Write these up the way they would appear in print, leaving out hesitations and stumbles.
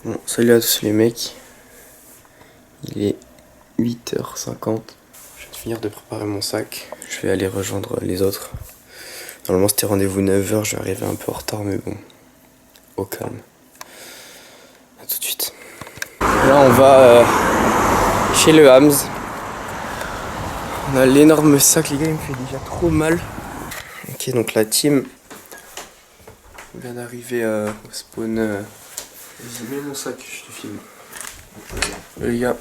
Bon, salut à tous les mecs. Il est 8h50. Je viens de finir de préparer mon sac. Je vais aller rejoindre les autres. Normalement c'était rendez-vous 9h, je vais arriver un peu en retard mais bon. Au calme. A tout de suite. Là on va chez le Hams. On a l'énorme sac, les gars, il me fait déjà trop mal. Ok, donc la team vient d'arriver au spawn. Vas-y, mets mon sac, je te filme. Les gars,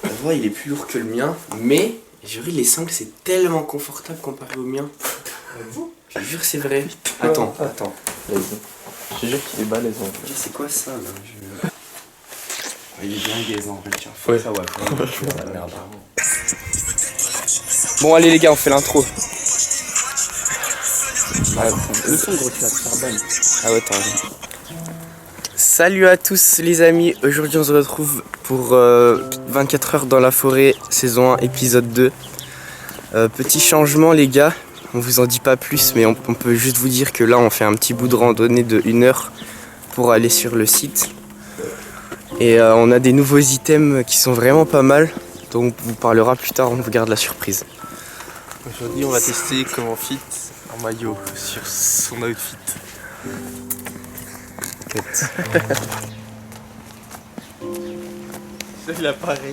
la voix il est plus lourd que le mien, mais je jure les sangles c'est tellement confortable comparé au mien. Je jure c'est vrai. Attends. Vas-y. Je te jure qu'il est balèze en fait. C'est quoi ça là Il est bien gaze en vrai, tiens. Ouais. Ça, ouais, la merde. Bon allez les gars, on fait l'intro. Le son gros, tu vas te faire ban. Ah ouais, t'as raison. Salut à tous les amis, aujourd'hui on se retrouve pour 24 heures dans la forêt, saison 1, épisode 2. Petit changement les gars, on vous en dit pas plus mais on peut juste vous dire que là on fait un petit bout de randonnée de 1 heure pour aller sur le site. Et on a des nouveaux items qui sont vraiment pas mal, donc on vous parlera plus tard, on vous garde la surprise. Aujourd'hui, on va tester comment fit un maillot sur son outfit. Il apparaît.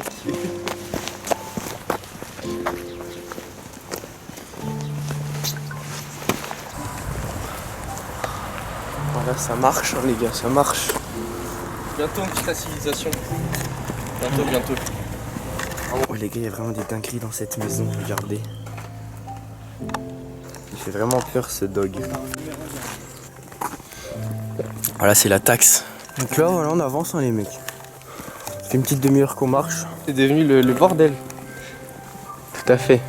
Voilà, ça marche hein, les gars, ça marche. Bientôt, on quitte la civilisation. Bientôt. Oh les gars, il y a vraiment des dingueries dans cette maison, regardez. Il fait vraiment peur ce dog. Voilà, c'est la taxe. Donc là, voilà, on avance hein, les mecs. Ça fait une petite demi-heure qu'on marche. C'est devenu le bordel. Tout à fait.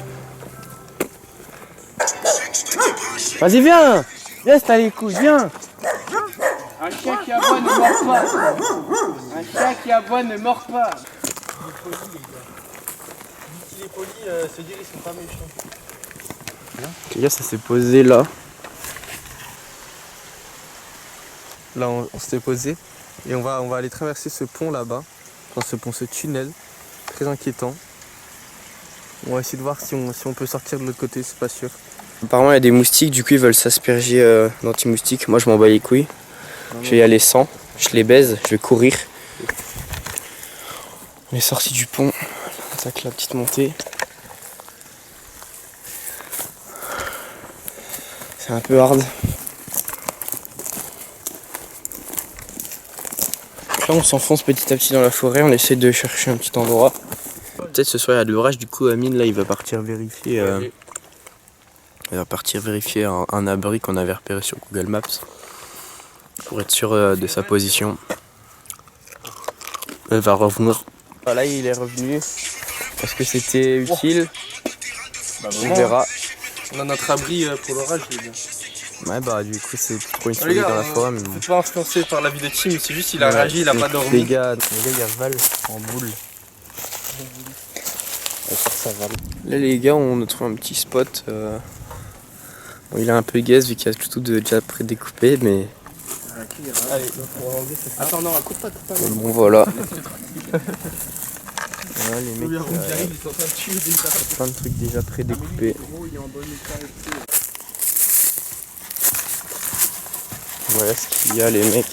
Vas-y, viens! Viens, t'as les couilles, viens! Un chien qui aboie ne mord pas. Un chien qui aboie ne mord pas. Il est poli, se dire ils sont pas méchants. Les gars, ça s'est posé là. Là, on s'était posé et on va aller traverser ce pont là-bas. Enfin, ce tunnel, très inquiétant. On va essayer de voir si on peut sortir de l'autre côté, c'est pas sûr. Apparemment, il y a des moustiques, du coup, ils veulent s'asperger d'anti-moustiques. Moi, je m'en bats les couilles. Je vais y aller sans. Je les baise, je vais courir. On est sorti du pont. On attaque la petite montée. C'est un peu hard. Donc là, on s'enfonce petit à petit dans la forêt. On essaie de chercher un petit endroit. Peut-être ce soir il y a de l'orage. Du coup, Amine là, il va partir vérifier. Il va partir vérifier un abri qu'on avait repéré sur Google Maps pour être sûr de sa position. Il va revenir. Voilà, il est revenu. Est-ce que c'était utile? On verra. On a notre abri pour l'orage, les gars. Ouais, bah du coup, c'est trop une Les folie gars, dans la forêt. Mais bon. faut pas influencer par la vie de Tim, c'est juste il a réagi, il a Donc, pas dormi. Les gars, il y a Val en boule. Là, les gars, on a trouvé un petit spot. Bon, il a un peu gaze vu qu'il y a tout déjà prédécoupé, mais Allez, pour enlever cette... Attends, non, coupe pas. bon, voilà. Voilà, les mecs, Ils sont en train de tuer déjà. plein de trucs déjà prédécoupés. Voilà ce qu'il y a, les mecs.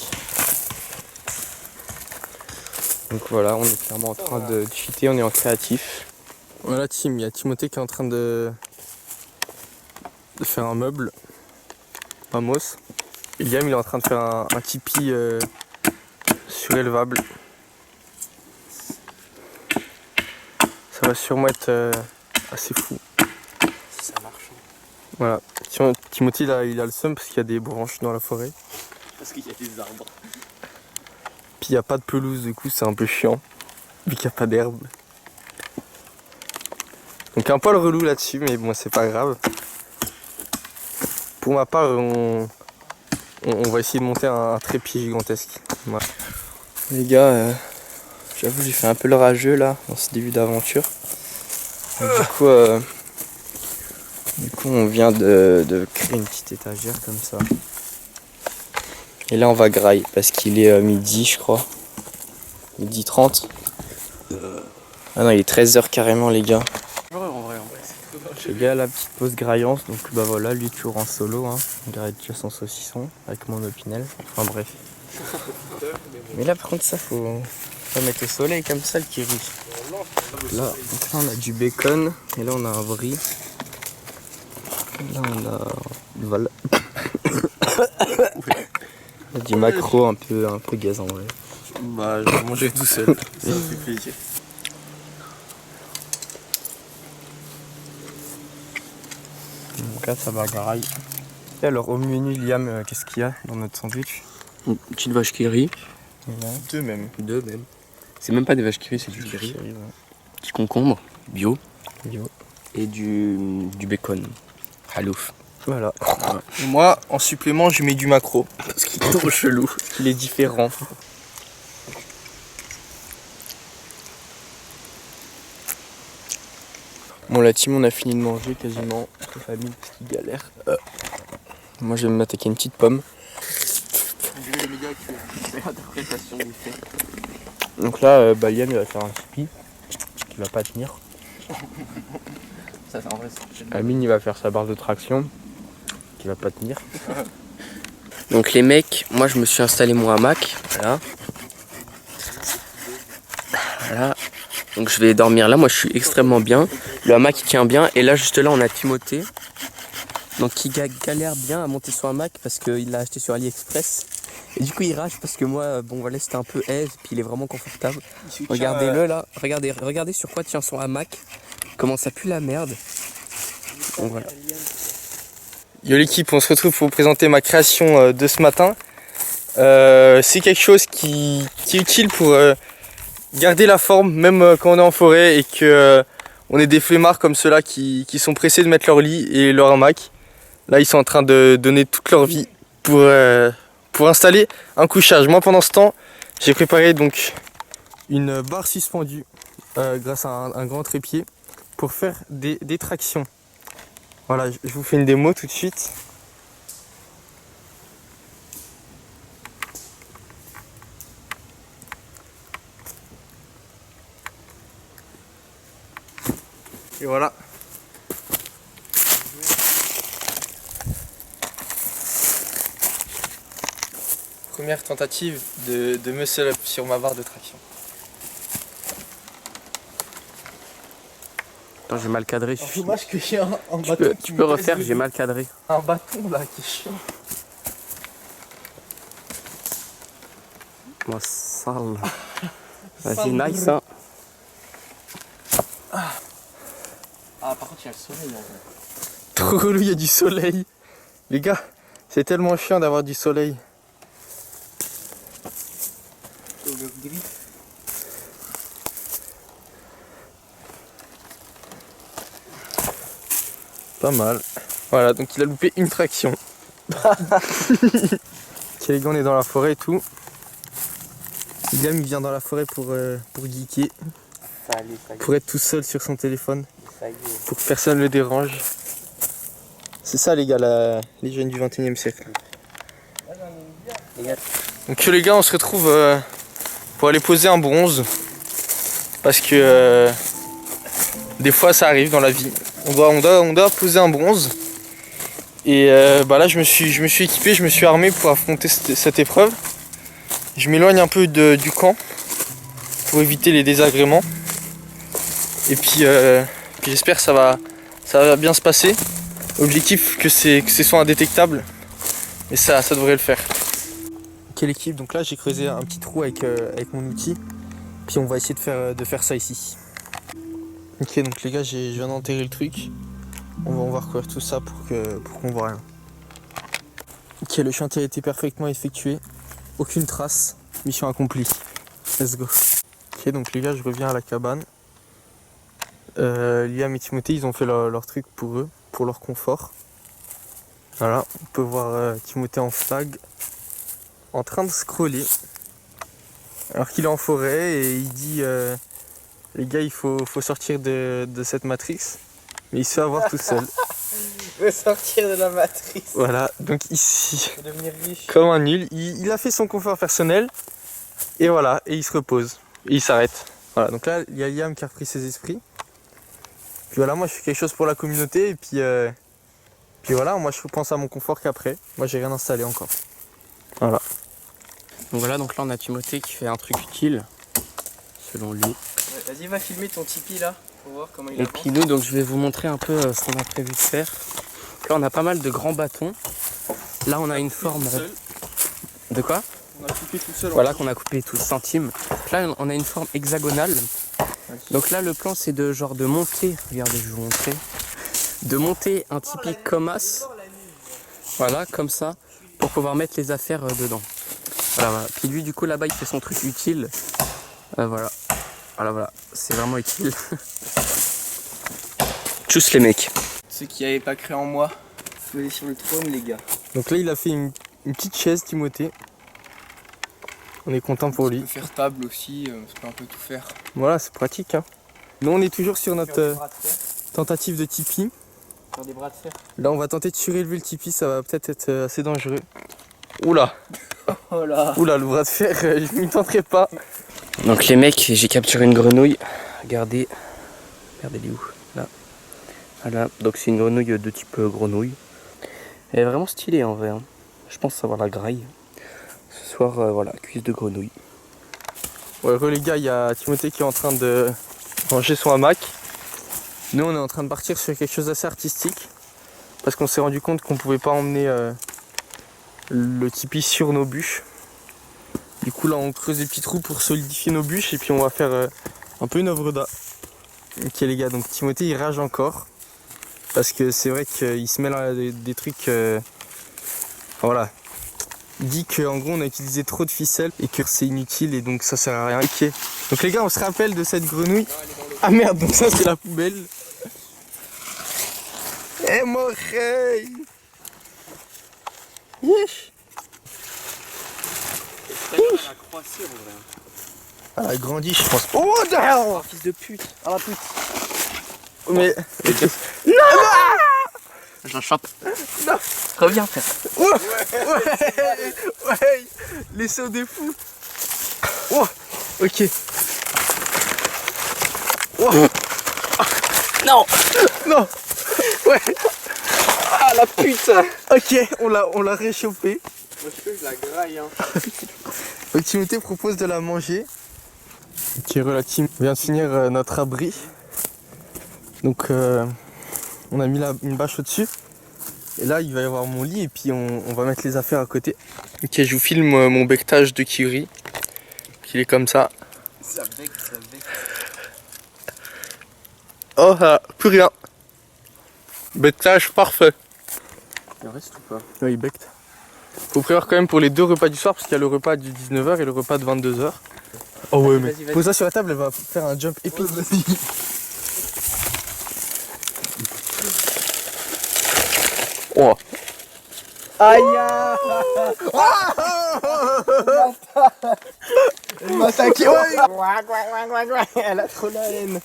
Donc voilà, on est clairement en train de cheater, on est en créatif. Voilà, Tim, il y a Timothée qui est en train de faire un meuble. Amos. Et Liam, il est en train de faire un tipi surélevable. Ça va sûrement être assez fou. Ça marche. Voilà. Timothée, il a le seum parce qu'il y a des branches dans la forêt. Parce qu'il y a des arbres. Puis il n'y a pas de pelouse, du coup, c'est un peu chiant. Vu qu'il n'y a pas d'herbe. Donc un poil relou là-dessus, mais bon, c'est pas grave. Pour ma part, on va essayer de monter un trépied gigantesque. Voilà. Les gars, j'avoue j'ai fait un peu le rageux là, dans ce début d'aventure. Du coup on vient de créer une petite étagère comme ça. Et là on va grailler parce qu'il est midi je crois. 12h30. Ah non, il est 13h carrément, les gars. En vrai. Les gars, la petite pause graillance. Donc bah voilà, lui toujours en solo. Hein. Il arrête déjà son saucisson avec mon opinel. Enfin bref. Mais là, par contre, ça faut mettre au soleil comme ça le kiri. Là, donc là, on a du bacon. Et là, on a un brie. Là, on a. Voilà. Du maquereau un peu gaz en vrai. Bah, je vais manger tout seul. Ça me fait plaisir. Donc là, ça va graille. Et alors, au menu, Liam, qu'est-ce qu'il y a dans notre sandwich? Une petite vache qui rit. Deux même. Deux même. C'est même pas des vaches qui rit, c'est du kiri. Petit concombre, bio. Et du bacon. Halouf. Voilà. Et moi, en supplément, je mets du maquereau. Parce qu'il est trop chelou. Il est différent. Bon, la team, on a fini de manger quasiment. La famille, petite galère. Moi, je vais m'attaquer une petite pomme. Donc là, Liam, il va faire un skippy qui va pas tenir. Ça, en vrai, Amine, il va faire sa barre de traction qui va pas tenir. Donc les mecs, moi je me suis installé mon hamac. Voilà. Donc je vais dormir là, moi je suis extrêmement bien. Le hamac il tient bien. Et là juste là on a Timothée. Donc qui galère bien à monter son hamac parce qu'il l'a acheté sur AliExpress. Et du coup il rage parce que moi, bon voilà, c'était un peu aise, puis il est vraiment confortable. Regardez-le là, regardez sur quoi tient son hamac. Comment ça pue la merde. Donc voilà. Yo l'équipe, on se retrouve pour vous présenter ma création de ce matin. C'est quelque chose qui est utile pour garder la forme, même quand on est en forêt et que on est des flemmards comme ceux-là qui sont pressés de mettre leur lit et leur hamac. Là, ils sont en train de donner toute leur vie pour installer un couchage. Moi, pendant ce temps, j'ai préparé donc une barre suspendue grâce à un grand trépied pour faire des tractions. Voilà, je vous fais une démo tout de suite. Et voilà. Première tentative de muscle up sur ma barre de traction. Attends, j'ai mal cadré. Dommage que j'ai un bâton. Tu peux refaire, j'ai mal cadré. Un bâton là qui est chiant. Moi, sale. Vas-y, nice, hein. Ah, par contre, il y a le soleil. Trop relou, il y a du soleil. Les gars, c'est tellement chiant d'avoir du soleil. Pas mal. Voilà, donc il a loupé une traction. Ok les gars, on est dans la forêt et tout. Liam il vient dans la forêt pour geeker. Pour être tout seul sur son téléphone. Pour que personne ne le dérange. C'est ça les gars, les jeunes du 21e siècle. Donc les gars, on se retrouve pour aller poser un bronze. Parce que des fois ça arrive dans la vie. On doit poser un bronze. Et là je me suis équipé, je me suis armé pour affronter cette épreuve. Je m'éloigne un peu du camp pour éviter les désagréments. Et puis j'espère que ça va bien se passer. Objectif que ce soit indétectable. Et ça devrait le faire. Ok l'équipe, donc là j'ai creusé un petit trou avec mon outil. Puis on va essayer de faire ça ici. Ok donc les gars, je viens d'enterrer le truc. On va recouvrir tout ça pour qu'on voit rien. Ok, le chantier a été parfaitement effectué. Aucune trace. Mission accomplie. Let's go. Ok donc les gars, je reviens à la cabane. Liam et Timothée, ils ont fait leur truc pour eux, pour leur confort. Voilà, on peut voir Timothée en flag, en train de scroller. Alors qu'il est en forêt et il dit les gars, il faut sortir de cette matrix. Mais il se fait avoir tout seul. Il veut sortir de la matrice. Voilà, donc ici, Devenir riche. comme un nul, il a fait son confort personnel. Et voilà, et il se repose. et il s'arrête. Voilà, donc là il y a Liam qui a repris ses esprits. Puis voilà, moi je fais quelque chose pour la communauté et puis voilà, moi je pense à mon confort qu'après. Moi j'ai rien installé encore. Voilà. Donc voilà, donc là on a Timothée qui fait un truc utile, selon lui. Ouais, vas-y, va filmer ton Tipeee là, pour voir comment il Et avance. puis nous, donc je vais vous montrer un peu ce qu'on a prévu de faire. Là on a pas mal de grands bâtons. Là on a une forme... De quoi? On a coupé tout seul. Voilà, qu'on a coupé 12 centimes. Là on a une forme hexagonale. Donc là le plan c'est de genre de monter, regardez je vais vous montrer, de monter un tipi comme as, voilà comme ça, pour pouvoir mettre les affaires dedans. Voilà, voilà. Puis lui du coup là-bas il fait son truc utile, voilà, voilà, c'est vraiment utile. Tchuss les mecs. Ceux qui n'avaient pas cru en moi, faut aller sur le trône les gars. Donc là il a fait une petite chaise Timothée. On est content pour On lui. peut faire table aussi, ça peut un peu tout faire. Voilà, c'est pratique. Hein. Nous on est toujours sur notre tentative de tipi. Faire des bras de fer. Là on va tenter de surélever le tipi, ça va peut-être être assez dangereux. Oula, Oh là. oula, le bras de fer, je m'y tenterai pas. Donc les mecs, j'ai capturé une grenouille, regardez, regardez-les où, là. Voilà, donc c'est une grenouille de type grenouille. Elle est vraiment stylée en vrai, hein. Je pense savoir la graille. Ce soir, voilà, cuisse de grenouille. Ouais, les gars, il y a Timothée qui est en train de ranger son hamac. Nous, on est en train de partir sur quelque chose d'assez artistique. Parce qu'on s'est rendu compte qu'on pouvait pas emmener le tipi sur nos bûches. Du coup, là, on creuse des petits trous pour solidifier nos bûches. Et puis, on va faire un peu une œuvre d'art. Ok, les gars, donc Timothée, il rage encore. Parce que c'est vrai qu'il se mêle à des trucs... enfin, voilà. Il dit qu'en gros on a utilisé trop de ficelles et que c'est inutile et donc ça sert à rien. Ok. Donc les gars, on se rappelle de cette grenouille. Ah merde, donc ça c'est la poubelle. Eh mon rey. Yesh. Elle a grandi je pense. Oh what the hell. Fils de pute. Ah la pute. Mais... Je la chope. Non. Reviens frère. Ouais. Les sauts des fous. Oh. Ok. Oh. Non. Non. Ouais. Ah la pute. Ok, on l'a réchauffé. Moi je la graille hein. Donc Timothée propose de la manger. Ok, la team vient de finir notre abri. Donc on a mis une bâche au-dessus. Et là il va y avoir mon lit et puis on va mettre les affaires à côté. Ok, je vous filme mon bectage de kiwi. Il est comme ça. Ça bec, ça bec. Oh là, plus rien. Bectage parfait. Il reste ou pas? Oui, il becte. Faut prévoir quand même pour les deux repas du soir parce qu'il y a le repas du 19h et le repas de 22h. Oh ouais, mais vas-y. pose ça sur la table, elle va faire un jump épique. Oh. Aïe. Elle m'a attaqué. Elle a trop la haine.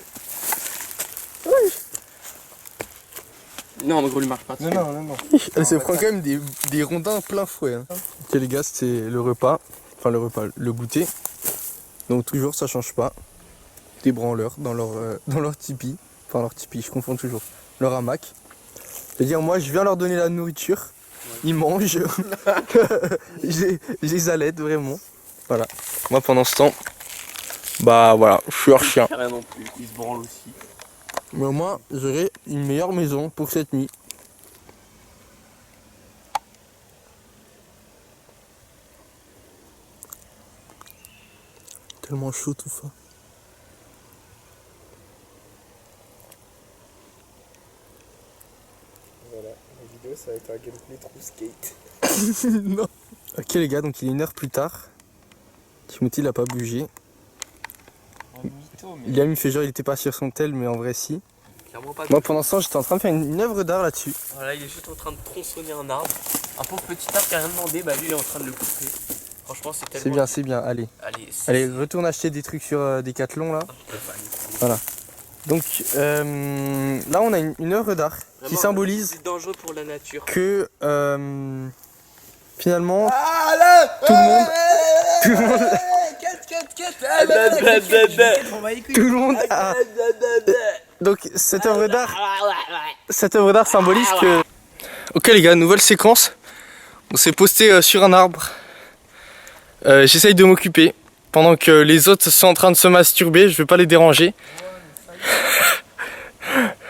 Non, en gros, il marche pas. Non. Elle se prend quand même des rondins plein fouet. Hein. Ok les gars, c'est le repas. Enfin le goûter. Donc toujours ça change pas. Des branleurs dans leur tipi. Enfin leur tipi, je confonds toujours. Leur hamac. C'est-à-dire moi je viens leur donner la nourriture. Ils mangent. je les allaite vraiment. Voilà. Moi pendant ce temps, bah voilà, je suis leur chien. Rien non plus, il se branle aussi. Mais au moins j'aurai une meilleure maison pour cette nuit. Tellement chaud tout ça. Voilà, la vidéo ça va être un gameplay true skate. Non. Ok les gars, donc il est 1 heure plus tard. Timothy il a pas bougé. Liam il fait genre il était pas sur son tel mais en vrai si. Clairement pas. Moi pendant ce temps j'étais en train de faire une œuvre d'art là-dessus. Voilà, il est juste en train de tronçonner un arbre. Un pauvre petit arbre qui a rien demandé, bah lui il est en train de le couper. Franchement c'est tellement... C'est bien, allez. Allez, Allez, retourne acheter des trucs sur Decathlon là. Voilà. Donc là on a une œuvre d'art qui symbolise C'est dangereux pour la nature. que finalement Ah là. tout le monde Cut. Tout le monde a... Donc cette œuvre d'art symbolise que... Ok les gars, nouvelle séquence. On s'est posté sur un arbre. J'essaye de m'occuper. Pendant que les autres sont en train de se masturber, je vais pas les déranger.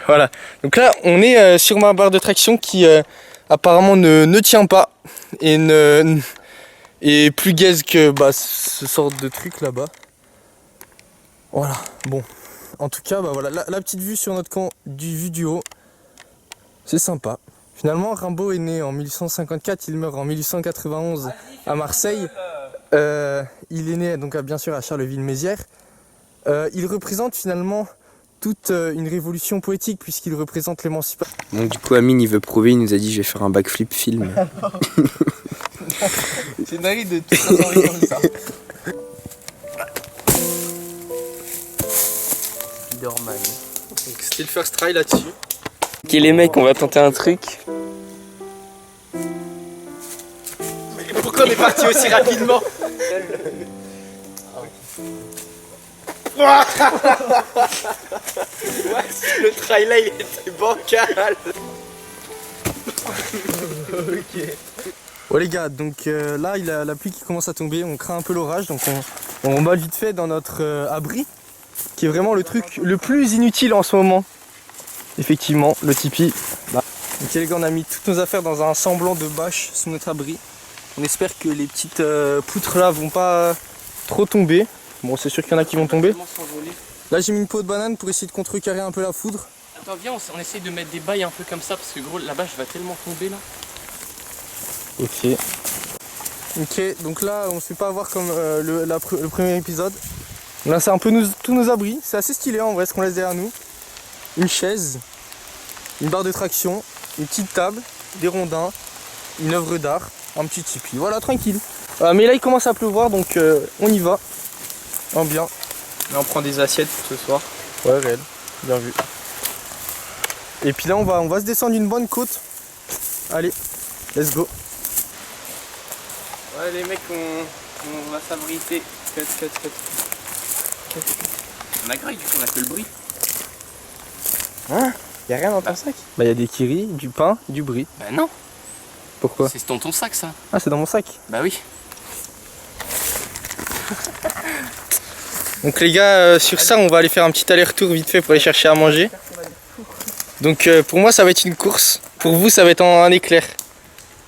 Voilà. Donc là, on est sur ma barre de traction qui apparemment ne tient pas. Et plus gaze que ce sort de truc là-bas. Voilà. Bon. En tout cas, voilà, la petite vue sur notre camp vue du haut. C'est sympa. Finalement, Rimbaud est né en 1854, il meurt en 1891 à Marseille. Il est né donc bien sûr à Charleville-Mézières. Il représente finalement toute une révolution poétique puisqu'il représente l'émancipation. Donc du coup Amine il veut prouver, il nous a dit je vais faire un backflip film. C'est une dinguerie de tout ça comme ça. Spider-Man. Donc c'était le first try là-dessus. Ok les mecs, on va tenter un truc. Mais pourquoi on est parti aussi rapidement? Le trail là il était bancal. Ok. Bon les gars, donc là il y a la pluie qui commence à tomber, on craint un peu l'orage, donc on va vite fait dans notre abri, qui est vraiment le truc le plus inutile en ce moment. Effectivement, le tipi. Là. Ok les gars, on a mis toutes nos affaires dans un semblant de bâche sous notre abri. On espère que les petites poutres là vont pas trop tomber. Bon, c'est sûr qu'il y en a qui vont tomber. Là j'ai mis une peau de banane pour essayer de contrecarrer un peu la foudre. Attends, viens, on essaye de mettre des bails un peu comme ça parce que gros, la bâche va tellement tomber là. Ok. Ok, donc là on se fait pas avoir comme le premier épisode. Là c'est un peu tous nos abris, c'est assez stylé en vrai ce qu'on laisse derrière nous. Une chaise, une barre de traction, une petite table, des rondins, une œuvre d'art, un petit tipi, voilà tranquille. Mais là il commence à pleuvoir donc on y va. En bien. Là on prend des assiettes pour ce soir. Ouais réel, bien vu. Et puis là on va se descendre une bonne côte. Allez, let's go. Ouais les mecs on va s'abriter. Cut. On a grave, du coup on a que le bruit. Hein? Y'a rien dans ton sac? Bah y a des kiris, du pain, du brie. Bah non, Pourquoi? c'est dans ton sac ça. Ah c'est dans mon sac. Bah oui. Donc les gars, sur ça on va aller faire un petit aller-retour vite fait pour aller chercher à manger. Donc pour moi ça va être une course, pour vous ça va être un éclair.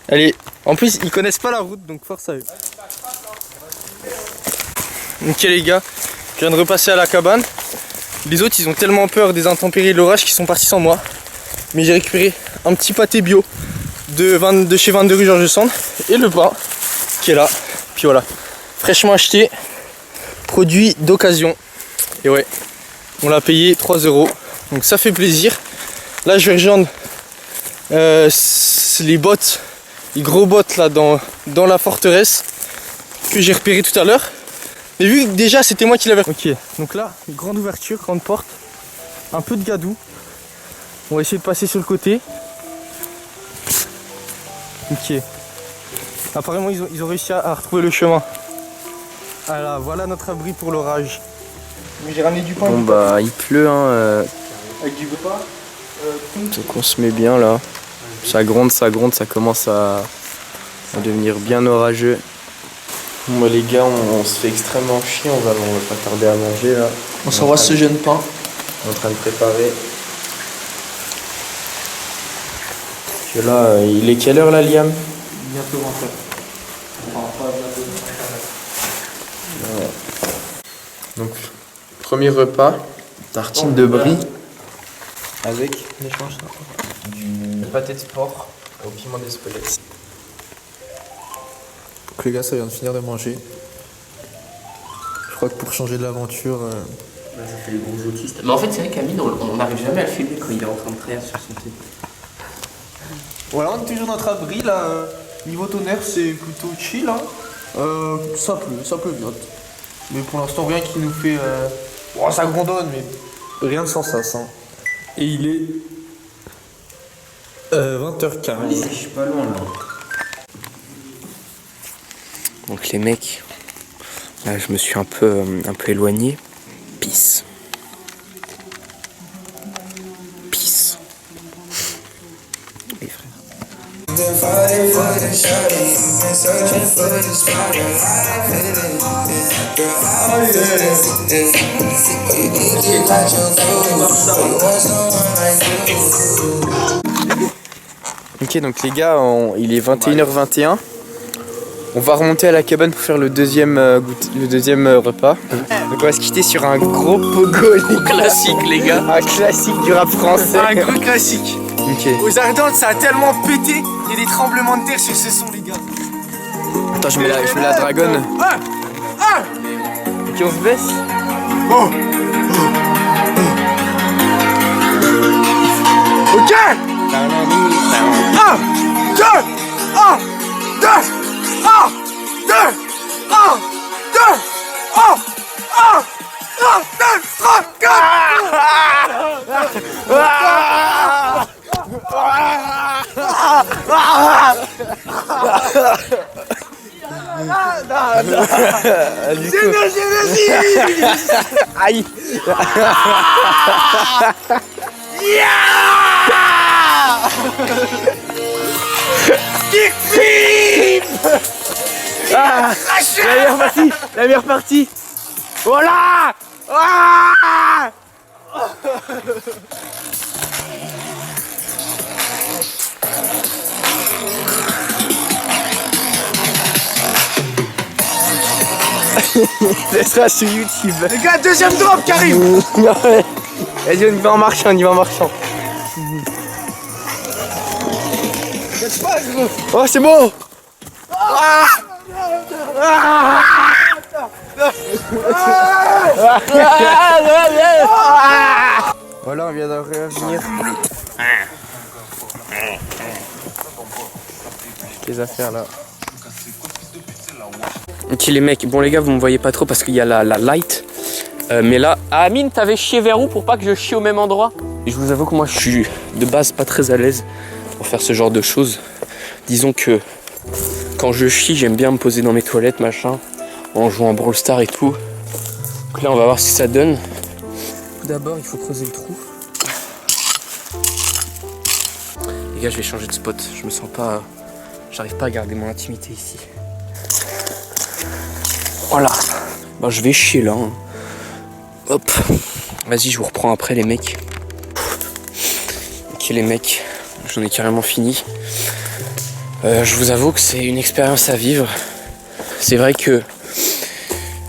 Allez, en plus ils connaissent pas la route donc force à eux. Ok les gars, je viens de repasser à la cabane. Les autres ils ont tellement peur des intempéries et de l'orage qu'ils sont partis sans moi. Mais j'ai récupéré un petit pâté bio de chez 22 rue Georges Sand et le pain qui est là. Puis voilà, fraîchement acheté, produit d'occasion. Et ouais, on l'a payé 3 €, donc ça fait plaisir. Là je vais rejoindre les bottes, les gros bottes là dans la forteresse que j'ai repéré tout à l'heure. Mais vu que déjà c'était moi qui l'avais. Ok, donc là, grande ouverture, grande porte, un peu de gadou. On va essayer de passer sur le côté. Ok. Apparemment ils ont réussi à retrouver le chemin. Voilà notre abri pour l'orage. Mais j'ai ramené du pain. Bon bah il pleut hein. Avec du pain. Donc on se met bien là. Ça gronde, ça commence à devenir bien orageux. Bon bah les gars on se fait extrêmement chier, on va pas tarder à manger là. On s'envoie ce jeune pain. On est en train de préparer. Parce que là, il est quelle heure là Liam? Bientôt 20h. Ouais. Donc premier repas, tartine de brie avec du pâté de porc au piment d'Espelette. Donc les gars, ça vient de finir de manger. Je crois que pour changer de l'aventure... Là, ça fait les gros autistes. Mais en fait, c'est vrai qu'Amine, on n'arrive jamais à le filmer quand il est en train de traire sur son pied. Voilà, on est toujours dans notre abri là. Niveau tonnerre, c'est plutôt chill. Hein. Ça pleut. Mais pour l'instant, rien qui nous fait. Oh, ça grondonne, mais rien de sans sas. Hein. Et il est 20h15. Je suis pas loin là. Donc les mecs, Là, je me suis un peu éloigné. Peace. Peace. Les frères. Ok, donc les gars, il est 21h21. On va remonter à la cabane pour faire le deuxième repas. Donc on va se quitter sur un gros pogo, les gars. Classique, les gars. Un classique du rap français. Un gros classique. Ok. Aux Ardentes, ça a tellement pété. Il y a des tremblements de terre sur ce son, les gars. Attends, je mets la dragonne. Ok, on se baisse. Ok. Aïe. Ah, la meilleure partie. Voilà. Ah. Ça sera sur YouTube. Les gars, deuxième drop qui arrive. Ouais. Vas-y, on y va en marchant, on y va en marchant. Oh, c'est beau. Voilà, on vient de revenir. Les affaires là. Ok les mecs, bon les gars vous me voyez pas trop parce qu'il y a la light. Mais là, Amine t'avais chié vers où pour pas que je chie au même endroit? Et je vous avoue que moi je suis de base pas très à l'aise pour faire ce genre de choses. Disons que quand je chie j'aime bien me poser dans mes toilettes machin, en jouant à Brawl Stars et tout. Donc là on va voir si ça donne. Tout d'abord il faut creuser le trou. Les gars je vais changer de spot, je me sens pas... J'arrive pas à garder mon intimité ici. Voilà. Bah, je vais chier là. Hein. Hop. Vas-y, je vous reprends après les mecs. Ok les mecs, j'en ai carrément fini. Je vous avoue que c'est une expérience à vivre. C'est vrai que...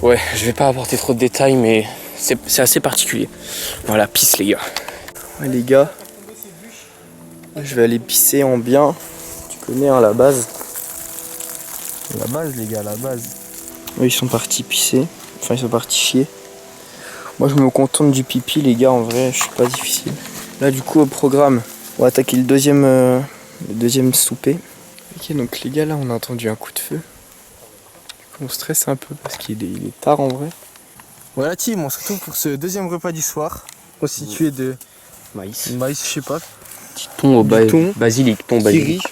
Ouais, je vais pas apporter trop de détails, mais c'est assez particulier. Voilà, pisse les gars. Ouais, les gars, je vais aller pisser en bien. Tu connais hein, la base. La base, les gars, la base. Eux ils sont partis pisser. Enfin ils sont partis chier. Moi je me contente du pipi les gars, en vrai je suis pas difficile. Là du coup au programme, on va attaquer le deuxième souper. Ok donc les gars là on a entendu un coup de feu. Du coup on stresse un peu parce qu'il est tard en vrai. Voilà team, on se retrouve pour ce deuxième repas du soir. Constitué de Maïs. maïs, je sais pas, Thon au Du thon. basilic, thon kiri, basilic.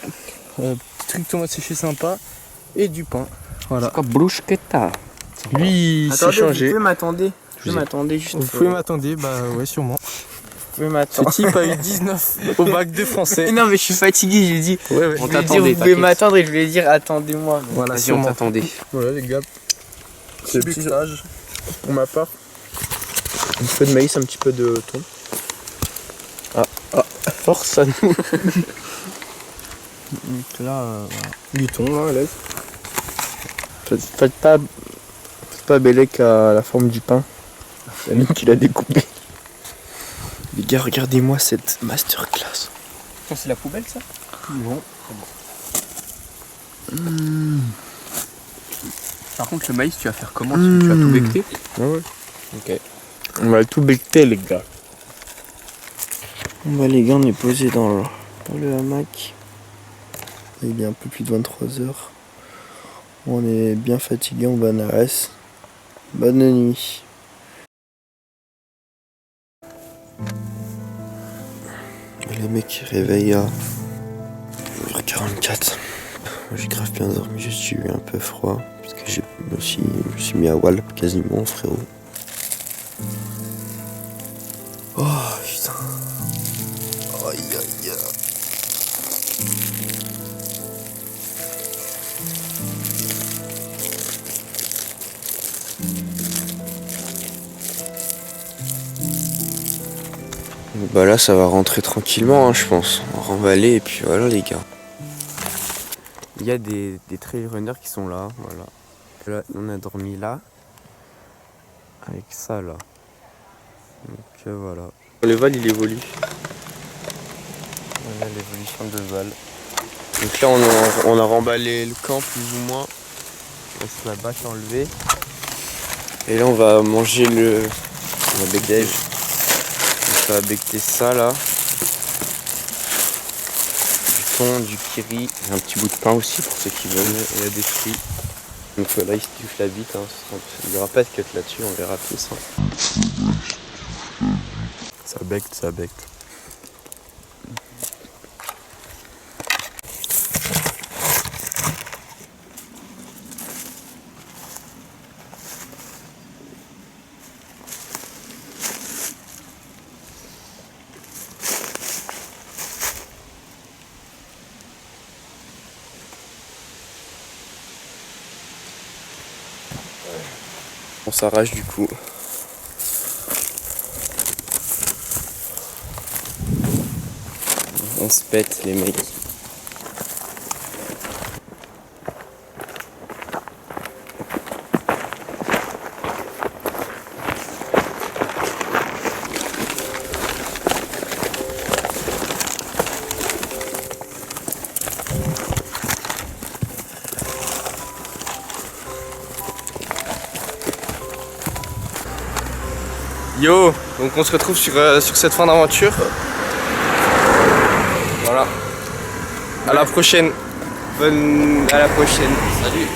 petit truc tomate séchée sympa et du pain. Voilà. Quoi, bruschetta. Lui, il s'est changé. m'attendre. Je vous m'attendre juste. Vous pouvez m'attendre, bah ouais, sûrement. Vous pouvez Ce m'attendre. type a eu 19 au bac de français. Non mais je suis fatigué, j'ai dit. Ouais, ouais. On Je vais dire, t'attendait, vous pouvez t'inquiète. m'attendre et je vais dire attendez-moi. Voilà, Vas-y, on sûrement. t'attendait. Voilà, les gars. C'est petit stage. Pour ma part. Un petit peu de maïs, un petit peu de thon. Force à nous. Donc là, du thon, là, laisse. Faites pas Bélec à la forme du pain. C'est Amine qui l'a découpé. Les gars, regardez-moi cette masterclass. C'est la poubelle ça? Bon. Par contre, le maïs, tu vas faire comment? Tu vas tout becter? Ouais. Ok. On va tout becter, les gars. Bon bah les gars, on est posé dans le hamac. Il est un peu plus de 23h. On est bien fatigué, on va en arrêt. Bonne nuit. Les mecs réveillent à 9h44. J'ai grave bien dormi, juste eu un peu froid. Parce que je me suis mis à Walp quasiment, frérot. Oh putain. Aïe aïe aïe. Bah là ça va rentrer tranquillement, hein, je pense. On va remballer et puis voilà les gars. Il y a des trail runners qui sont là, voilà. Là, on a dormi là. Avec ça là. Donc voilà. Le Val il évolue. Voilà l'évolution de Val. Donc là on a remballé le camp plus ou moins. Laisse la bâche enlevée. Et là on va manger le bec-déj. On va becter ça là. Du thon, du kiri, un petit bout de pain aussi pour ceux qui veulent. Et il y a des fruits. Donc là il se tuffe la bite, hein. Il n'y aura pas de cut là-dessus, on verra tout ça. Ça becte, ça becte. On s'arrache du coup. On se pète les mecs. Yo, donc on se retrouve sur cette fin d'aventure. Voilà. À la prochaine. À la prochaine. Salut.